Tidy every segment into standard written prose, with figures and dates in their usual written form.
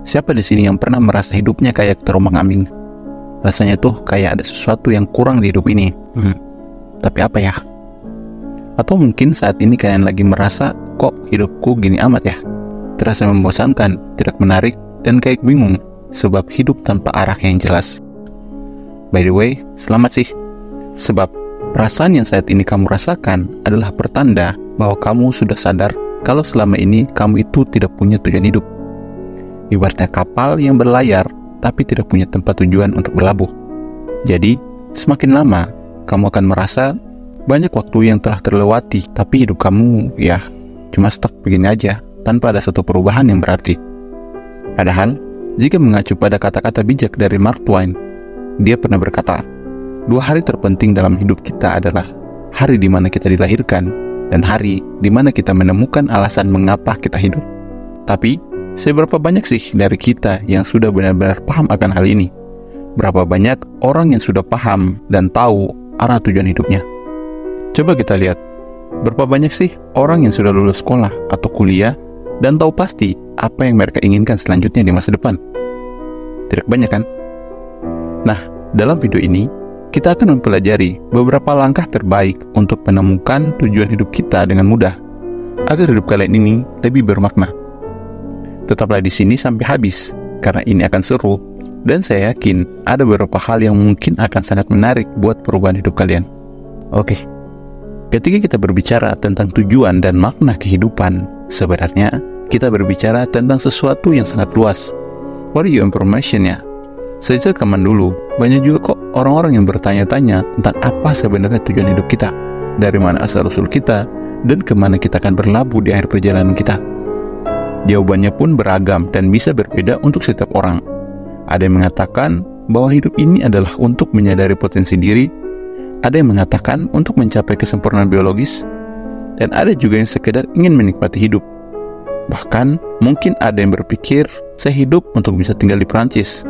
Siapa di sini yang pernah merasa hidupnya kayak terombang-ambing? Rasanya tuh kayak ada sesuatu yang kurang di hidup ini. Tapi apa ya? Atau mungkin saat ini kalian lagi merasa, kok hidupku gini amat ya? Terasa membosankan, tidak menarik, dan kayak bingung, sebab hidup tanpa arah yang jelas. By the way, selamat sih. Sebab perasaan yang saat ini kamu rasakan adalah pertanda bahwa kamu sudah sadar kalau selama ini kamu itu tidak punya tujuan hidup. Ibaratnya kapal yang berlayar tapi tidak punya tempat tujuan untuk berlabuh. Jadi, semakin lama kamu akan merasa banyak waktu yang telah terlewati, tapi hidup kamu ya cuma stuck begini aja tanpa ada satu perubahan yang berarti. Padahal, jika mengacu pada kata-kata bijak dari Mark Twain, dia pernah berkata, 2 hari terpenting dalam hidup kita adalah hari di mana kita dilahirkan dan hari di mana kita menemukan alasan mengapa kita hidup. Tapi, seberapa banyak sih dari kita yang sudah benar-benar paham akan hal ini? Berapa banyak orang yang sudah paham dan tahu arah tujuan hidupnya? Coba kita lihat, berapa banyak sih orang yang sudah lulus sekolah atau kuliah dan tahu pasti apa yang mereka inginkan selanjutnya di masa depan? Tidak banyak kan? Nah, dalam video ini, kita akan mempelajari beberapa langkah terbaik untuk menemukan tujuan hidup kita dengan mudah, agar hidup kalian ini lebih bermakna. Tetaplah di sini sampai habis, karena ini akan seru, dan saya yakin ada beberapa hal yang mungkin akan sangat menarik buat perubahan hidup kalian. Oke, ketika kita berbicara tentang tujuan dan makna kehidupan, sebenarnya kita berbicara tentang sesuatu yang sangat luas. For your information ya, sejak zaman dulu, banyak juga kok orang-orang yang bertanya-tanya tentang apa sebenarnya tujuan hidup kita, dari mana asal-usul kita, dan kemana kita akan berlabuh di akhir perjalanan kita. Jawabannya pun beragam dan bisa berbeda untuk setiap orang. Ada yang mengatakan bahwa hidup ini adalah untuk menyadari potensi diri, ada yang mengatakan untuk mencapai kesempurnaan biologis, dan ada juga yang sekedar ingin menikmati hidup. Bahkan, mungkin ada yang berpikir, saya hidup untuk bisa tinggal di Perancis.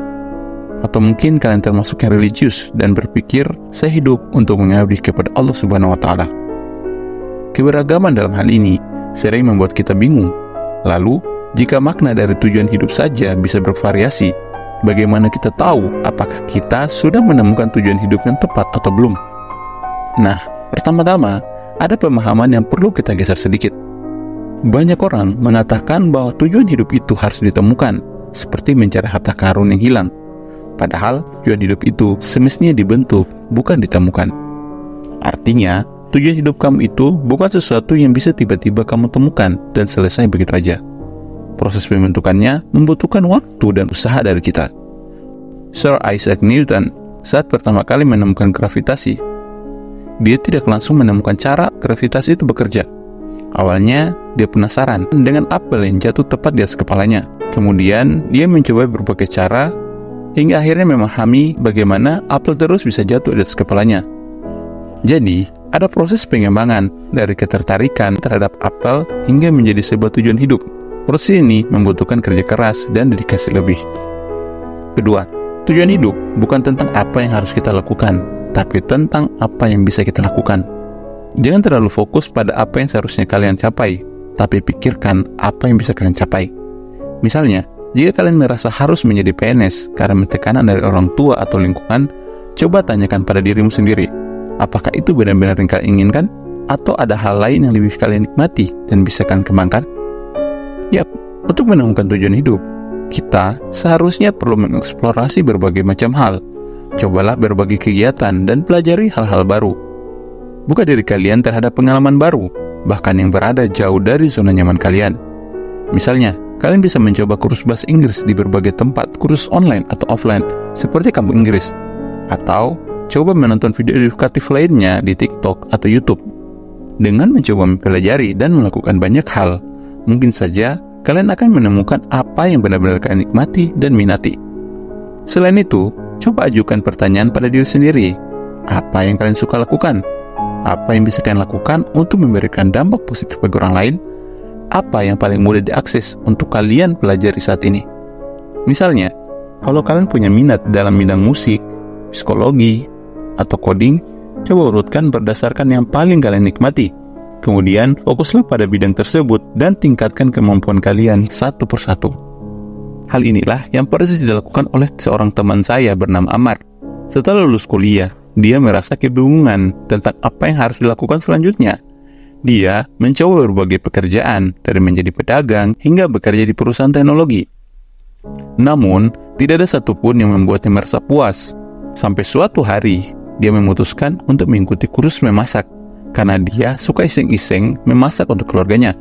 Atau mungkin kalian termasuk yang religius dan berpikir, saya hidup untuk mengabdi kepada Allah Subhanahu wa Ta'ala. Keberagaman dalam hal ini sering membuat kita bingung. Lalu, jika makna dari tujuan hidup saja bisa bervariasi, bagaimana kita tahu apakah kita sudah menemukan tujuan hidup yang tepat atau belum? Nah, pertama-tama, ada pemahaman yang perlu kita geser sedikit. Banyak orang mengatakan bahwa tujuan hidup itu harus ditemukan, seperti mencari harta karun yang hilang. Padahal, tujuan hidup itu semestinya dibentuk, bukan ditemukan. Artinya, tujuan hidup kamu itu bukan sesuatu yang bisa tiba-tiba kamu temukan dan selesai begitu aja. Proses pembentukannya membutuhkan waktu dan usaha dari kita. Sir Isaac Newton saat pertama kali menemukan gravitasi, dia tidak langsung menemukan cara gravitasi itu bekerja. Awalnya, dia penasaran dengan apel yang jatuh tepat di atas kepalanya. Kemudian, dia mencoba berbagai cara hingga akhirnya memahami bagaimana apel terus bisa jatuh di atas kepalanya. Jadi, ada proses pengembangan dari ketertarikan terhadap apel hingga menjadi sebuah tujuan hidup. Proses ini membutuhkan kerja keras dan dedikasi lebih. Kedua, tujuan hidup bukan tentang apa yang harus kita lakukan, tapi tentang apa yang bisa kita lakukan. Jangan terlalu fokus pada apa yang seharusnya kalian capai, tapi pikirkan apa yang bisa kalian capai. Misalnya, jika kalian merasa harus menjadi PNS karena tekanan dari orang tua atau lingkungan, coba tanyakan pada dirimu sendiri, apakah itu benar-benar yang kalian inginkan? Atau ada hal lain yang lebih kalian nikmati dan bisa kalian kembangkan? Yap, untuk menemukan tujuan hidup, kita seharusnya perlu mengeksplorasi berbagai macam hal. Cobalah berbagi kegiatan dan pelajari hal-hal baru. Buka diri kalian terhadap pengalaman baru, bahkan yang berada jauh dari zona nyaman kalian. Misalnya, kalian bisa mencoba kursus bahasa Inggris di berbagai tempat, kursus online atau offline, seperti Kampung Inggris. Atau, coba menonton video edukatif lainnya di TikTok atau YouTube. Dengan mencoba mempelajari dan melakukan banyak hal, mungkin saja kalian akan menemukan apa yang benar-benar kalian nikmati dan minati. Selain itu, coba ajukan pertanyaan pada diri sendiri. Apa yang kalian suka lakukan? Apa yang bisa kalian lakukan untuk memberikan dampak positif bagi orang lain? Apa yang paling mudah diakses untuk kalian pelajari saat ini? Misalnya, kalau kalian punya minat dalam bidang musik, psikologi, atau coding, coba urutkan berdasarkan yang paling kalian nikmati. Kemudian, fokuslah pada bidang tersebut dan tingkatkan kemampuan kalian satu persatu. Hal inilah yang persis dilakukan oleh seorang teman saya bernama Amar. Setelah lulus kuliah, dia merasa kebingungan tentang apa yang harus dilakukan selanjutnya. Dia mencoba berbagai pekerjaan, dari menjadi pedagang hingga bekerja di perusahaan teknologi. Namun, tidak ada satupun yang membuatnya merasa puas. Sampai suatu hari, dia memutuskan untuk mengikuti kursus memasak, karena dia suka iseng-iseng memasak untuk keluarganya.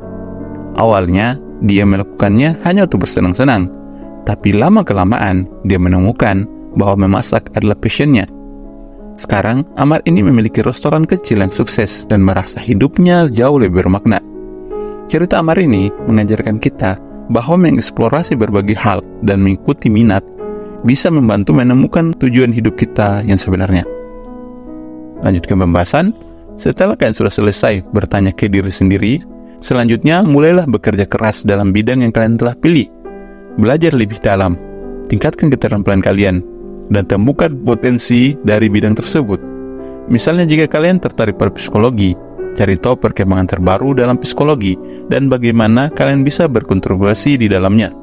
Awalnya, dia melakukannya hanya untuk bersenang-senang, tapi lama-kelamaan dia menemukan bahwa memasak adalah passionnya. Sekarang, Amar ini memiliki restoran kecil yang sukses dan merasa hidupnya jauh lebih bermakna. Cerita Amar ini mengajarkan kita bahwa mengeksplorasi berbagai hal dan mengikuti minat bisa membantu menemukan tujuan hidup kita yang sebenarnya. Lanjutkan pembahasan. Setelah kalian sudah selesai bertanya ke diri sendiri, selanjutnya mulailah bekerja keras dalam bidang yang kalian telah pilih. Belajar lebih dalam, tingkatkan keterampilan kalian, dan temukan potensi dari bidang tersebut. Misalnya jika kalian tertarik pada psikologi, cari tahu perkembangan terbaru dalam psikologi dan bagaimana kalian bisa berkontribusi di dalamnya.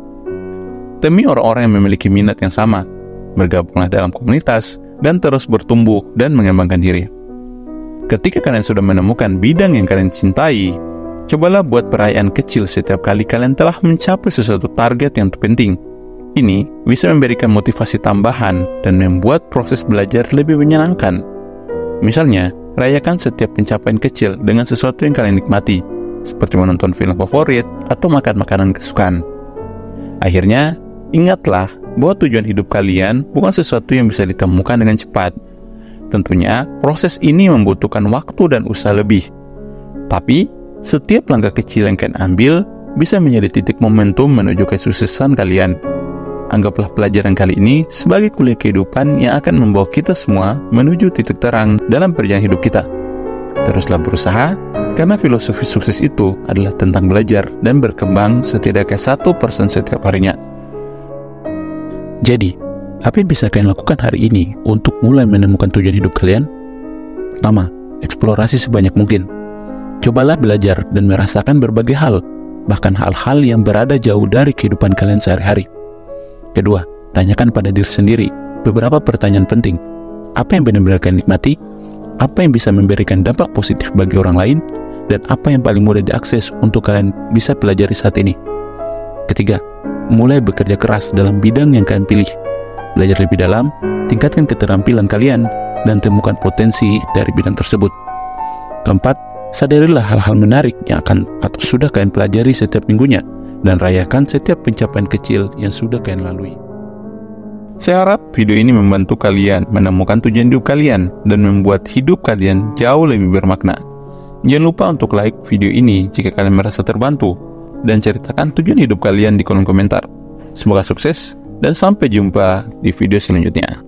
Temui orang-orang yang memiliki minat yang sama, bergabunglah dalam komunitas, dan terus bertumbuh dan mengembangkan diri. Ketika kalian sudah menemukan bidang yang kalian cintai, cobalah buat perayaan kecil setiap kali kalian telah mencapai sesuatu target yang terpenting. Ini bisa memberikan motivasi tambahan dan membuat proses belajar lebih menyenangkan. Misalnya, rayakan setiap pencapaian kecil dengan sesuatu yang kalian nikmati, seperti menonton film favorit atau makan makanan kesukaan. Akhirnya, ingatlah bahwa tujuan hidup kalian bukan sesuatu yang bisa ditemukan dengan cepat. Tentunya, proses ini membutuhkan waktu dan usaha lebih. Tapi, setiap langkah kecil yang kalian ambil bisa menjadi titik momentum menuju kesuksesan kalian. Anggaplah pelajaran kali ini sebagai kuliah kehidupan yang akan membawa kita semua menuju titik terang dalam perjalanan hidup kita. Teruslah berusaha, karena filosofi sukses itu adalah tentang belajar dan berkembang setidaknya 1% setiap harinya. Jadi, apa yang bisa kalian lakukan hari ini untuk mulai menemukan tujuan hidup kalian? Pertama, eksplorasi sebanyak mungkin. Cobalah belajar dan merasakan berbagai hal, bahkan hal-hal yang berada jauh dari kehidupan kalian sehari-hari. Kedua, tanyakan pada diri sendiri beberapa pertanyaan penting. Apa yang benar-benar kalian nikmati? Apa yang bisa memberikan dampak positif bagi orang lain? Dan apa yang paling mudah diakses untuk kalian bisa pelajari saat ini? Ketiga, mulai bekerja keras dalam bidang yang kalian pilih. Belajar lebih dalam, tingkatkan keterampilan kalian, dan temukan potensi dari bidang tersebut. Keempat, sadarilah hal-hal menarik yang akan atau sudah kalian pelajari setiap minggunya, dan rayakan setiap pencapaian kecil yang sudah kalian lalui. Saya harap video ini membantu kalian menemukan tujuan hidup kalian dan membuat hidup kalian jauh lebih bermakna. Jangan lupa untuk like video ini jika kalian merasa terbantu, dan ceritakan tujuan hidup kalian di kolom komentar. Semoga sukses, dan sampai jumpa di video selanjutnya.